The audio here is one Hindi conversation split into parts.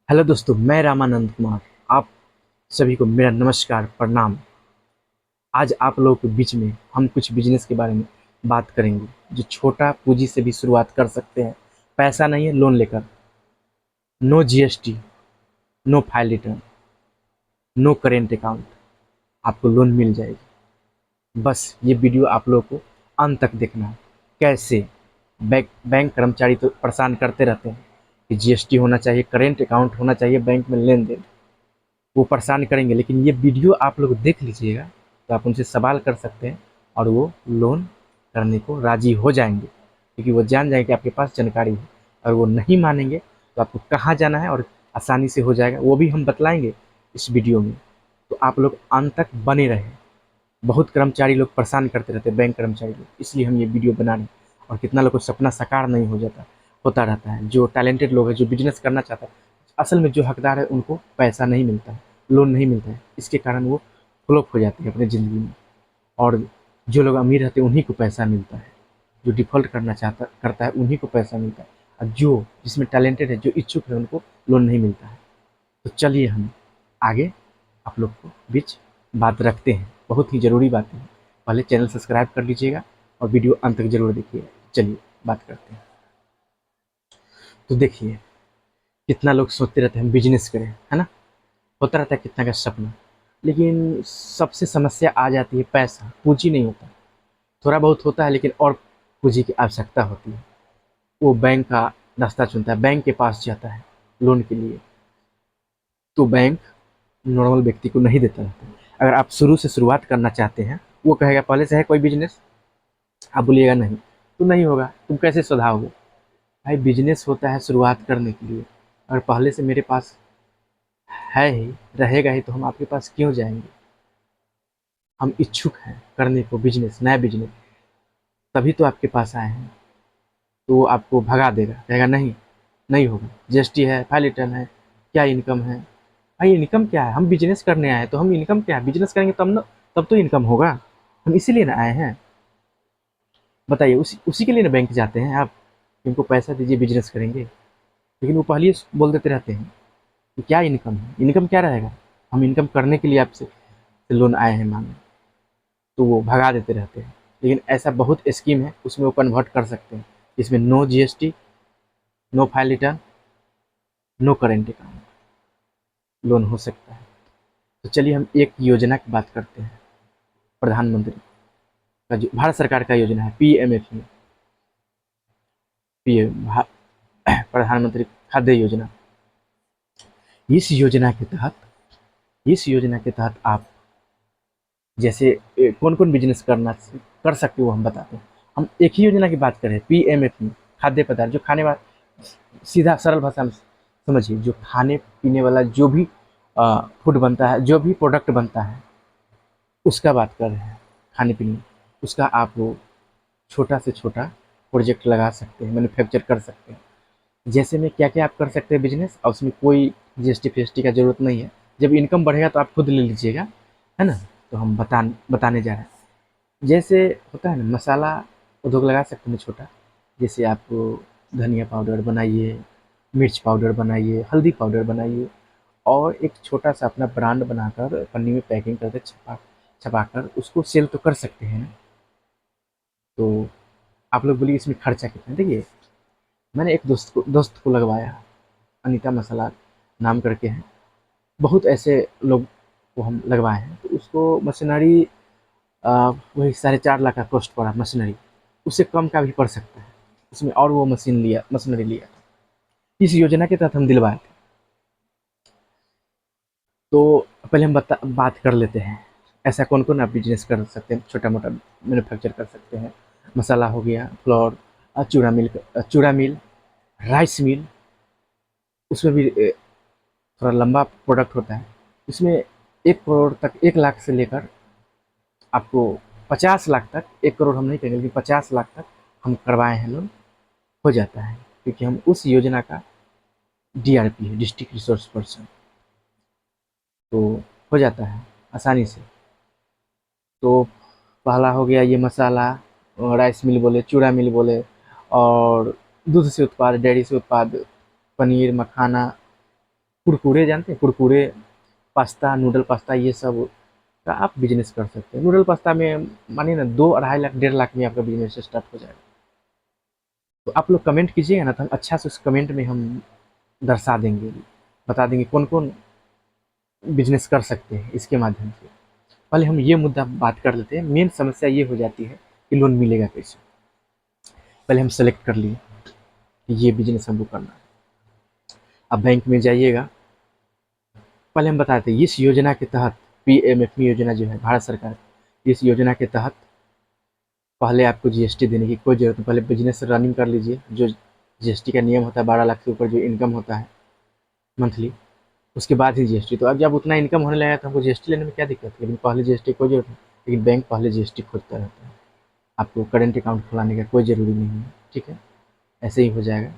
हेलो दोस्तों, मैं रामानंद कुमार। आप सभी को मेरा नमस्कार प्रणाम। आज आप लोगों के बीच में हम कुछ बिजनेस के बारे में बात करेंगे जो छोटा पूंजी से भी शुरुआत कर सकते हैं। पैसा नहीं है, लोन लेकर। No GST, no file return, no current account, आपको लोन मिल जाएगी। बस ये वीडियो आप लोगों को अंत तक देखना है। कैसे बैंक कर्मचारी तो परेशान करते रहते हैं कि जीएसटी होना चाहिए, करेंट अकाउंट होना चाहिए, बैंक में लेन देन। वो परेशान करेंगे, लेकिन ये वीडियो आप लोग देख लीजिएगा तो आप उनसे सवाल कर सकते हैं और वो लोन करने को राजी हो जाएंगे, क्योंकि वो जान जाएंगे कि आपके पास जानकारी है। और वो नहीं मानेंगे तो आपको कहाँ जाना है और आसानी से हो जाएगा, वो भी हम बतलाएंगे इस वीडियो में। तो आप लोग अंत तक बने रहें। बहुत कर्मचारी लोग परेशान करते रहते हैं, बैंक कर्मचारी लोग, इसलिए हम ये वीडियो बना रहे हैं। और कितना लोग को सपना साकार नहीं हो जाता, होता रहता है। जो टैलेंटेड लोग हैं, जो बिजनेस करना चाहता है, असल में जो हकदार है उनको पैसा नहीं मिलता है, लोन नहीं मिलता है। इसके कारण वो फ्लॉप हो जाते हैं अपनी ज़िंदगी में। और जो लोग अमीर रहते हैं उन्हीं को पैसा मिलता है। जो डिफ़ॉल्ट करता है उन्हीं को पैसा मिलता है। और जो जिसमें टैलेंटेड है, जो इच्छुक है, उनको लोन नहीं मिलता है। तो चलिए हम आगे आप लोग को बीच बात रखते हैं। बहुत ही ज़रूरी बातें हैं। पहले चैनल सब्सक्राइब कर लीजिएगा और वीडियो अंत तक ज़रूर देखिएगा। चलिए बात करते हैं। तो देखिए, कितना लोग सोचते रहते हैं हम बिजनेस करें, है ना। होता रहता है कितना का सपना, लेकिन सबसे समस्या आ जाती है पैसा, पूंजी नहीं होता। थोड़ा बहुत होता है, लेकिन और पूंजी की आवश्यकता होती है। वो बैंक का रास्ता चुनता है, बैंक के पास जाता है लोन के लिए। तो बैंक नॉर्मल व्यक्ति को नहीं देता रहता है। अगर आप शुरू से शुरुआत करना चाहते हैं, वो कहेगा पहले से है कोई बिजनेस, आप बोलिएगा नहीं, तो नहीं होगा। तुम कैसे सुधारोगे? भाई, बिजनेस होता है शुरुआत करने के लिए। अगर पहले से मेरे पास है ही, रहेगा ही, तो हम आपके पास क्यों जाएंगे? हम इच्छुक हैं करने को बिजनेस, नया बिजनेस, तभी तो आपके पास आए हैं। तो वो आपको भगा देगा, कहेगा नहीं, नहीं होगा, जीएसटी है, फाइल रिटर्न है, क्या इनकम है। भाई, इनकम क्या है? हम बिजनेस करने आए हैं, तो हम इनकम क्या है, बिजनेस करेंगे तब ना, तब तो इनकम होगा। हम इसीलिए ना आए हैं। बताइए, उसी उसी के लिए ना बैंक जाते हैं आप, इनको पैसा दीजिए बिजनेस करेंगे। लेकिन वो पहले ही बोल देते रहते हैं कि क्या इनकम है, इनकम क्या रहेगा। हम इनकम करने के लिए आपसे लोन आए हैं मांगने, तो वो भगा देते रहते हैं। लेकिन ऐसा बहुत स्कीम है, उसमें वो कन्वर्ट कर सकते हैं, जिसमें no GST, no file return, no current account, loan हो सकता है। तो चलिए हम एक योजना की बात करते हैं। प्रधानमंत्री का, जो भारत सरकार का योजना है, पीएमएफई, पीएम प्रधानमंत्री खाद्य योजना। इस योजना के तहत इस योजना के तहत आप जैसे कौन कौन बिजनेस कर सकते हो, हम बताते हैं। हम एक ही योजना की बात करें, पीएमएफई, खाद्य पदार्थ, जो खाने वाला, सीधा सरल भाषा में समझिए, जो खाने पीने वाला जो भी फूड बनता है, जो भी प्रोडक्ट बनता है, उसका बात कर रहे हैं। खाने पीने उसका आप वो छोटा से छोटा प्रोजेक्ट लगा सकते हैं, मैन्युफैक्चर कर सकते हैं। जैसे में क्या क्या आप कर सकते हैं बिजनेस, और उसमें कोई जीएसटी फीएसटी का जरूरत नहीं है। जब इनकम बढ़ेगा तो आप खुद ले लीजिएगा, है ना। तो हम बताने जा रहे हैं। जैसे होता है ना, मसाला उद्योग लगा सकते हैं छोटा। जैसे आप धनिया पाउडर बनाइए, मिर्च पाउडर बनाइए, हल्दी पाउडर बनाइए, और एक छोटा सा अपना ब्रांड बनाकर पन्नी में पैकिंग करके छपाकर उसको सेल तो कर सकते हैं। तो आप लोग बोलिए इसमें खर्चा कितना है। देखिए, मैंने एक दोस्त को लगवाया, अनीता मसाला नाम करके है। बहुत ऐसे लोग को हम लगवाए हैं, तो उसको मशीनरी वही 4.5 लाख का कॉस्ट पड़ा मशीनरी। उससे कम का भी पड़ सकता है उसमें, और वो मशीनरी लिया। इस योजना के तहत हम दिलवाए थे। तो पहले हम बात कर लेते हैं, ऐसा कौन कौन आप बिजनेस कर सकते हैं, छोटा मोटा मैन्युफैक्चर कर सकते हैं। मसाला हो गया, फ्लोर, चूड़ा मिल, राइस मिल। उसमें भी थोड़ा लंबा प्रोडक्ट होता है। इसमें 1 करोड़ तक, 1 लाख से लेकर आपको 50 लाख तक, 1 करोड़ हम नहीं कहेंगे, लेकिन 50 लाख तक हम करवाए हैं लोन, हो जाता है। क्योंकि हम उस योजना का डीआरपी है, डिस्ट्रिक्ट रिसोर्स पर्सन, तो हो जाता है आसानी से। तो पहला हो गया ये मसाला, राइस मिल बोले, चूड़ा मिल बोले, और दूध से उत्पाद, डेयरी से उत्पाद, पनीर, मखाना, कुरकुरे जानते हैं, कुरकुरे, पास्ता, नूडल पास्ता, ये सब का आप बिजनेस कर सकते हैं। नूडल पास्ता में मानिए ना 2-2.5 लाख 1.5 लाख में आपका बिजनेस स्टार्ट हो जाएगा। तो आप लोग कमेंट कीजिएगा ना, तो हम अच्छा से उस कमेंट में हम दर्शा देंगे, बता देंगे कौन कौन बिजनेस कर सकते हैं इसके माध्यम से। पहले हम ये मुद्दा बात कर लेते हैं। मेन समस्या ये हो जाती है कि लोन मिलेगा कैसे। पहले हम सेलेक्ट कर लिए कि ये बिजनेस हमको करना है। अब बैंक में जाइएगा। पहले हम बताते हैं इस योजना के तहत, पीएमएफएम योजना जो है भारत सरकार की, इस योजना के तहत पहले आपको जीएसटी देने की कोई जरूरत नहीं। पहले बिजनेस रनिंग कर लीजिए। जो जीएसटी का नियम होता है 12 लाख से ऊपर जो इनकम होता है मंथली, उसके बाद ही जीएसटी। तो अब जब उतना इनकम होने लगा तो हमको जीएसटी लेने में क्या दिक्कत है। लेकिन पहले जीएसटी कोई जरूरत नहीं। लेकिन बैंक पहले जीएसटी खोजता रहता है। आपको करेंट अकाउंट खुलाने का कोई ज़रूरी नहीं है, ठीक है। ऐसे ही हो जाएगा।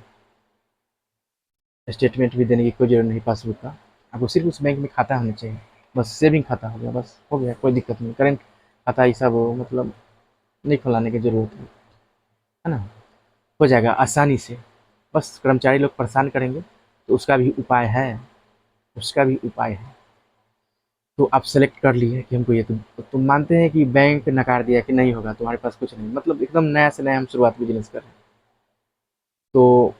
स्टेटमेंट भी देने की कोई ज़रूरत नहीं पासबुक का। आपको सिर्फ उस बैंक में खाता होना चाहिए, बस सेविंग खाता हो गया, बस हो गया, कोई दिक्कत नहीं। करेंट खाता ये सब मतलब नहीं खुलाने की ज़रूरत है ना। हो जाएगा आसानी से। बस कर्मचारी लोग परेशान करेंगे तो उसका भी उपाय है, उसका भी उपाय है। तो आप सेलेक्ट कर लिए कि हमको ये, तुम मानते हैं कि बैंक नकार दिया कि नहीं होगा, तुम्हारे पास कुछ नहीं, मतलब एकदम नया से नया हम शुरुआत बिजनेस कर रहे हैं। तो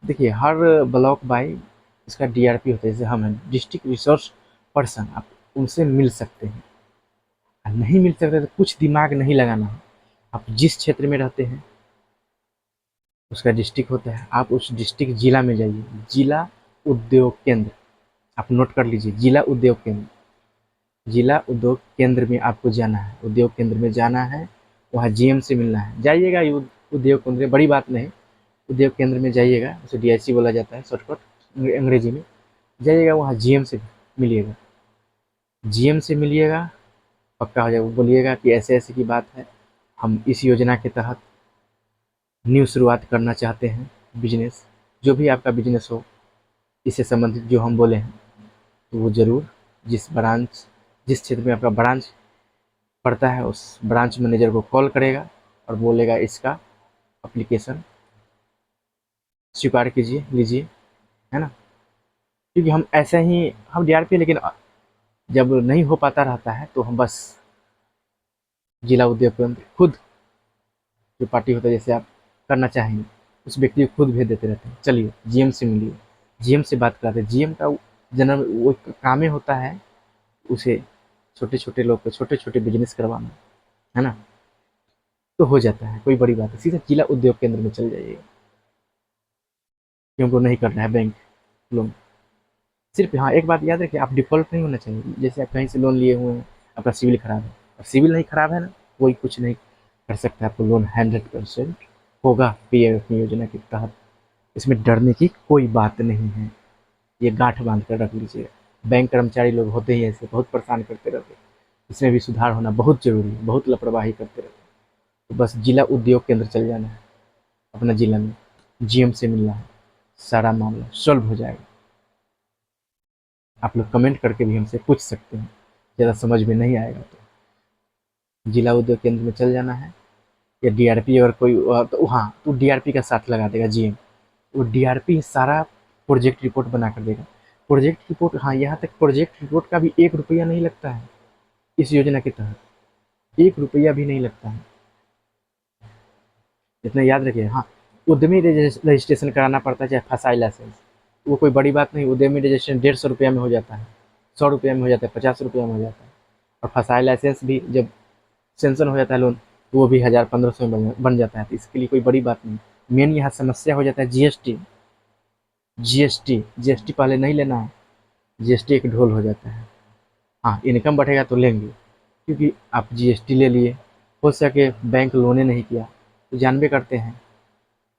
देखिए हर ब्लॉक बाई इसका डीआरपी होता है। जैसे हम हैं डिस्ट्रिक्ट रिसोर्स पर्सन, आप उनसे मिल सकते हैं। नहीं मिल सकते तो कुछ दिमाग नहीं लगाना है। आप जिस क्षेत्र में रहते हैं उसका डिस्ट्रिक्ट होता है, आप उस डिस्ट्रिक्ट जिला में जाइए। जिला उद्योग केंद्र, आप नोट कर लीजिए, जिला उद्योग केंद्र। जिला उद्योग केंद्र में आपको जाना है, उद्योग केंद्र में जाना है। वहाँ जीएम से मिलना है। जाइएगा उद्योग केंद्र, बड़ी बात नहीं। उद्योग केंद्र में जाइएगा, उसे डीआईसी बोला जाता है शॉर्टकट अंग्रेजी में। जाइएगा वहाँ जीएम से मिलिएगा। जीएम से मिलिएगा, पक्का हो जाएगा। बोलिएगा कि ऐसे ऐसे की बात है, हम इस योजना के तहत न्यू शुरुआत करना चाहते हैं बिजनेस। जो भी आपका बिजनेस हो इससे संबंधित जो हम बोले हैं, तो वो ज़रूर जिस क्षेत्र में आपका ब्रांच पड़ता है उस ब्रांच मैनेजर को कॉल करेगा और बोलेगा इसका एप्लीकेशन स्वीकार कीजिए, लीजिए, है ना। क्योंकि हम ऐसे ही हम डीआरपी, लेकिन जब नहीं हो पाता रहता है तो हम बस जिला उद्योग केंद्र खुद, जो पार्टी होता है जैसे आप करना चाहेंगे उस व्यक्ति को खुद भेज देते रहते हैं। चलिए जीएम से मिलिए, जीएम से बात कराते हैं। जीएम का जनरल वो काम ही होता है उसे छोटे छोटे लोग को छोटे छोटे बिजनेस करवाना, है ना। तो हो जाता है, कोई बड़ी बात है। सीधा जिला उद्योग केंद्र में चल जाइएगा क्योंकि नहीं करना है बैंक लोन। सिर्फ हाँ एक बात याद रखिए, आप डिफ़ॉल्ट नहीं होना चाहिए। जैसे आप कहीं से लोन लिए हुए हैं, आपका सिविल खराब है, और सिविल नहीं खराब है ना, कोई कुछ नहीं कर सकता। आपको लोन 100% होगा पीएम योजना के तहत। इसमें डरने की कोई बात नहीं है। ये गांठ बांध कर रख लीजिए। बैंक कर्मचारी लोग होते ही ऐसे, बहुत परेशान करते रहते हैं। इसमें भी सुधार होना बहुत जरूरी है, बहुत लापरवाही करते रहते हैं। तो बस जिला उद्योग के अंदर चल जाना है, अपना जिला में जीएम से मिलना है, सारा मामला सॉल्व हो जाएगा। आप लोग कमेंट करके भी हमसे पूछ सकते हैं, ज़्यादा समझ में नहीं आएगा तो जिला उद्योग केंद्र में चल जाना है। या डीआरपी अगर कोई तो हाँ, तो डीआरपी का साथ लगा देगा जीएम। वो डीआरपी सारा प्रोजेक्ट रिपोर्ट बना कर देगा। प्रोजेक्ट रिपोर्ट, हाँ, यहाँ तक प्रोजेक्ट रिपोर्ट का भी 1 रुपया नहीं लगता है इस योजना के तहत। 1 रुपया भी नहीं लगता है, इतना याद रखिए। हाँ, उद्यमी रजिस्ट्रेशन कराना पड़ता है, चाहे फसाई लाइसेंस, वो कोई बड़ी बात नहीं। उद्यमी रजिस्ट्रेशन 150 रुपया में हो जाता है, 100 रुपया में हो जाता है, 50 रुपया में हो जाता है। और फसाई लाइसेंस भी जब सेंक्शन हो जाता है लोन, तो वो भी 1000-1500 में बन जाता है। तो इसके लिए कोई बड़ी बात नहीं। मेन यहाँ समस्या हो जाता है जीएसटी। जीएसटी पहले नहीं लेना है। जीएसटी एक ढोल हो जाता है। हाँ, इनकम बढ़ेगा तो लेंगे, क्योंकि आप जीएसटी ले लिए, हो सके बैंक लोने नहीं किया, तो जानबे करते हैं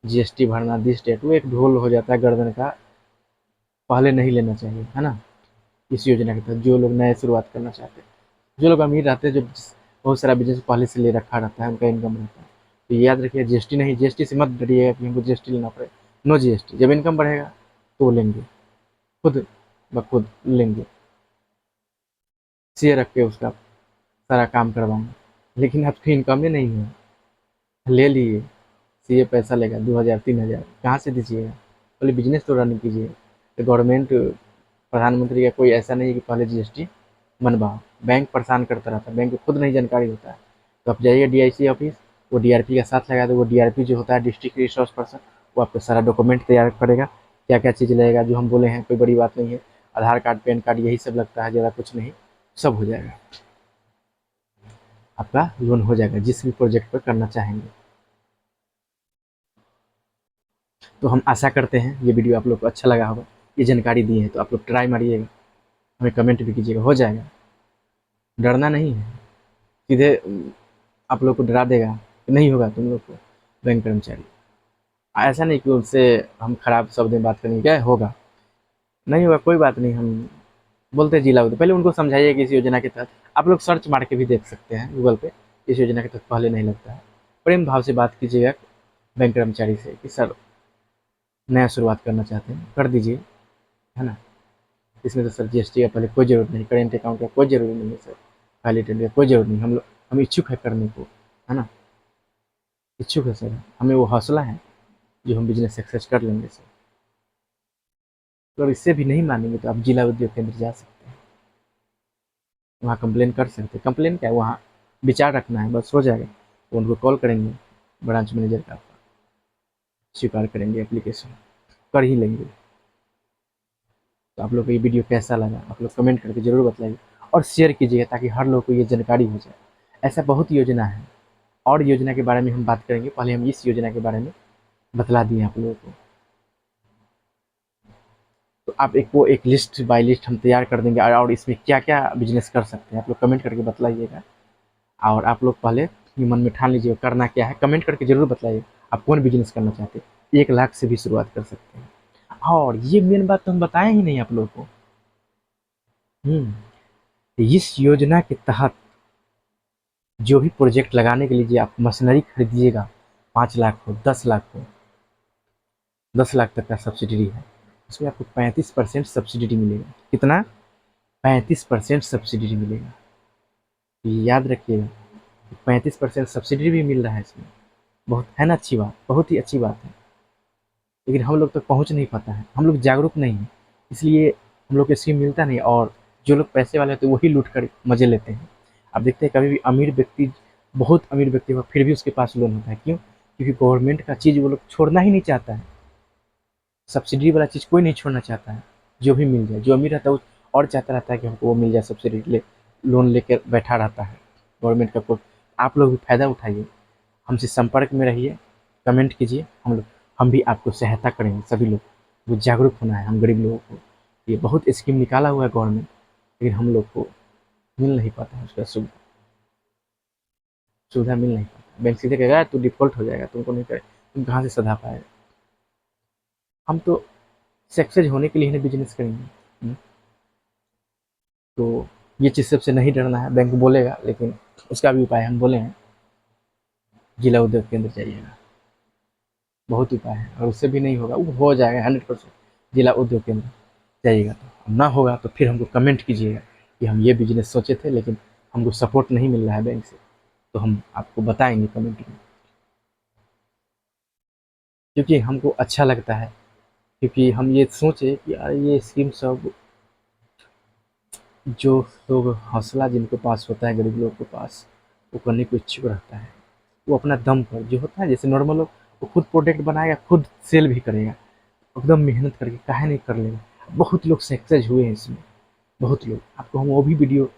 जीएसटी भरना दिस डेट, वो एक ढोल हो जाता है गर्दन का। पहले नहीं लेना चाहिए, है ना। इस योजना के तहत जो लोग नए शुरुआत करना चाहते हैं, जो लोग अमीर रहते हैं, जो बहुत सारा बिजनेस पहले से ले रखा रहता है, उनका इनकम रहता है, तो याद रखिए जीएसटी नहीं, जीएसटी से मत डरिएगा कि हमको जीएसटी लेना पड़े। No GST. जब इनकम बढ़ेगा तो लेंगे, खुद ब खुद लेंगे, शेयर रख के उसका सारा काम करवाएंगे। लेकिन आपकी इनकम ही नहीं है, ले लिए, सीए पैसा लेगा 2000-3000, कहाँ से दीजिएगा। पहले बिजनेस तो रन कीजिए। तो गवर्नमेंट प्रधानमंत्री का कोई ऐसा नहीं है कि पहले जीएसटी बनवाओ। बैंक परेशान करता रहता है, बैंक को खुद नहीं जानकारी होता है। तो आप जाइए डीआईसी ऑफिस, वो डीआरपी का साथ लगा दो। वो डीआरपी जो होता है डिस्ट्रिक्ट रिसोर्स पर्सन, वो आपका सारा डॉक्यूमेंट तैयार करेगा, क्या क्या चीज़ लगेगा, जो हम बोले हैं कोई बड़ी बात नहीं है। आधार कार्ड, पैन कार्ड, यही सब लगता है, ज़्यादा कुछ नहीं, सब हो जाएगा। आपका लोन हो जाएगा जिस भी प्रोजेक्ट पर करना चाहेंगे। तो हम आशा करते हैं ये वीडियो आप लोग को अच्छा लगा होगा, ये जानकारी दी है तो आप लोग ट्राई मारिएगा, हमें कमेंट भी कीजिएगा, हो जाएगा। डरना नहीं है, सीधे आप लोग को डरा देगा कि नहीं होगा तुम लोग को बैंक कर्मचारी। ऐसा नहीं कि उनसे हम खराब शब्द में बात करेंगे, क्या होगा, नहीं होगा, कोई बात नहीं। हम बोलते हैं जिला उद्योग, पहले उनको समझाइए कि इस योजना के तहत आप लोग सर्च मार के भी देख सकते हैं गूगल पे, इस योजना के तहत पहले नहीं लगता है। प्रेम भाव से बात कीजिएगा बैंक कर्मचारी से कि सर नया शुरुआत करना चाहते हैं, कर दीजिए, है ना। इसमें तो सर जीएसटी का पहले कोई ज़रूरत नहीं, करेंट अकाउंट का कोई ज़रूरी नहीं है सर, खाली टेंडर का कोई ज़रूरत नहीं। हम इच्छुक है करने को, है ना, इच्छुक है सर, हमें वो हौसला है जो हम बिजनेस सक्सेस कर लेंगे सर। अगर इससे भी नहीं मानेंगे तो आप जिला उद्योग केंद्र जा सकते हैं, वहाँ कंप्लेन कर सकते हैं। कंप्लेन क्या है, वहाँ विचार रखना है, बस हो जाएगा। तो उनको कॉल करेंगे, ब्रांच मैनेजर का स्वीकार करेंगे, एप्लीकेशन कर ही लेंगे। तो आप लोग को ये वीडियो कैसा लगा आप लोग कमेंट करके ज़रूर बताइए और शेयर कीजिएगा ताकि हर लोग को ये जानकारी हो जाए। ऐसा बहुत योजना है, और योजना के बारे में हम बात करेंगे, पहले हम इस योजना के बारे में बतला दिए आप लोगों को। तो आप एक लिस्ट बाय लिस्ट हम तैयार कर देंगे, और इसमें क्या क्या बिजनेस कर सकते हैं आप लोग कमेंट करके बतलाइएगा। और आप लोग पहले ये मन में ठान लीजिए करना क्या है, कमेंट करके ज़रूर बताइए आप कौन बिजनेस करना चाहते हैं। 1 लाख से भी शुरुआत कर सकते हैं। और ये मेन बात तो हम बताए ही नहीं आप लोग को, इस योजना के तहत जो भी प्रोजेक्ट लगाने के लिए आप मशीनरी खरीदिएगा, 5 लाख हो, 10 लाख हो, 10 लाख तक का सब्सिडी है, उसमें आपको 35% सब्सिडी मिलेगा। कितना? 35% सब्सिडी मिलेगा। ये याद रखिएगा, 35% सब्सिडी भी मिल रहा है इसमें। बहुत है ना, अच्छी बात, बहुत ही अच्छी बात है। लेकिन हम लोग तक पहुंच नहीं पाता है, हम लोग जागरूक नहीं हैं, इसलिए हम लोग को स्कीम मिलता नहीं। और जो लोग पैसे वाले होते हैं वही लूट कर मजे लेते हैं। आप देखते हैं कभी भी अमीर व्यक्ति, बहुत अमीर व्यक्ति हुआ फिर भी उसके पास लोन होता है, क्यों? क्योंकि गवर्नमेंट का चीज़ वो लोग छोड़ना ही नहीं चाहता है। सब्सिडी वाला चीज़ कोई नहीं छोड़ना चाहता है, जो भी मिल जाए। जो अमीर रहता है वो और चाहता रहता है कि हमको वो मिल जाए, सब्सिडी ले लोन लेकर बैठा रहता है गवर्नमेंट का कोई। आप लोग भी फ़ायदा उठाइए, हमसे संपर्क में रहिए, कमेंट कीजिए, हम भी आपको सहायता करेंगे। सभी लोग वो जागरूक होना है, हम गरीब लोगों को। ये बहुत स्कीम निकाला हुआ है गवर्नमेंट, लेकिन हम लोग को मिल नहीं पाता है उसका सुविधा मिल नहीं पाता। बैंक सीधे कहेगा तू डिफ़ॉल्ट हो जाएगा, तुमको नहीं करे, तुम कहाँ से सधा पाएगा। हम तो सक्सेस होने के लिए ही बिजनेस करेंगे। तो ये चीज़ सबसे नहीं डरना है, बैंक बोलेगा, लेकिन उसका भी उपाय हम बोले हैं, जिला उद्योग केंद्र जाइएगा, बहुत उपाय है। और उससे भी नहीं होगा, वो हो जाएगा 100%। जिला उद्योग केंद्र जाइएगा, तो ना होगा तो फिर हमको कमेंट कीजिएगा कि हम ये बिजनेस सोचे थे लेकिन हमको सपोर्ट नहीं मिल रहा है बैंक से, तो हम आपको बताएंगे कमेंट में, क्योंकि हमको अच्छा लगता है। क्योंकि हम ये सोचे कि यार ये स्कीम सब, जो लोग हौसला जिनके पास होता है, गरीब लोगों के पास, वो करने को इच्छुक रहता है। वो अपना दम पर जो होता है, जैसे नॉर्मल लोग, वो खुद प्रोडक्ट बनाएगा, खुद सेल भी करेगा, एकदम मेहनत करके, काहे नहीं कर लेगा। बहुत लोग सक्सेस हुए हैं इसमें, बहुत लोग, आपको हम वो भी वीडियो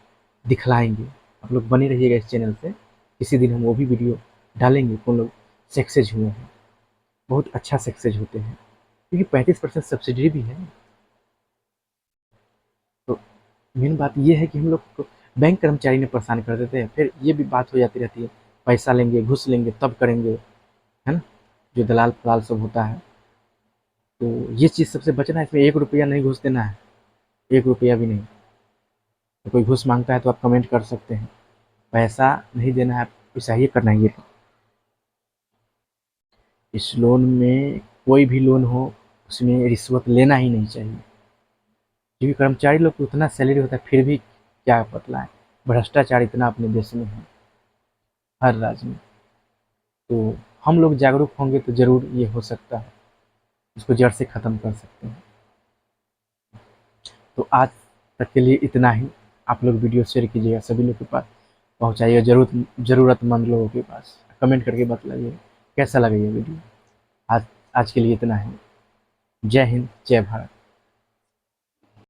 दिखलाएंगे। आप लोग बने रहिएगा इस चैनल पे, किसी दिन हम वो भी वीडियो डालेंगे कौन लोग सक्सेस हुए हैं, बहुत अच्छा सक्सेस होते हैं, क्योंकि 35% सब्सिडी भी है। तो मेन बात ये है कि हम लोग को बैंक कर्मचारी ने परेशान कर देते हैं, फिर ये भी बात हो जाती रहती है, पैसा लेंगे, घूस लेंगे, तब करेंगे, है ना, जो दलाल फलाल सब होता है। तो ये चीज़ सबसे बचना है, इसमें 1 रुपया नहीं घूस देना है, 1 रुपया भी नहीं। तो कोई घूस मांगता है तो आप कमेंट कर सकते हैं, पैसा नहीं देना है, पैसा ही करना है। ये इस लोन में, कोई भी लोन हो, उसमें रिश्वत लेना ही नहीं चाहिए, क्योंकि कर्मचारी लोग को उतना सैलरी होता है फिर भी क्या पतला है। भ्रष्टाचार इतना अपने देश में है, हर राज्य में। तो हम लोग जागरूक होंगे तो ज़रूर ये हो सकता है, इसको जड़ से ख़त्म कर सकते हैं। तो आज तक के लिए इतना ही। आप लोग वीडियो शेयर कीजिएगा, सभी लोग के पास पहुँचाइएगा, ज़रूरतमंद लोगों के पास। कमेंट करके बतलाइए कैसा लगा ये वीडियो। आज आज के लिए इतना ही। जय हिंद, जय भारत।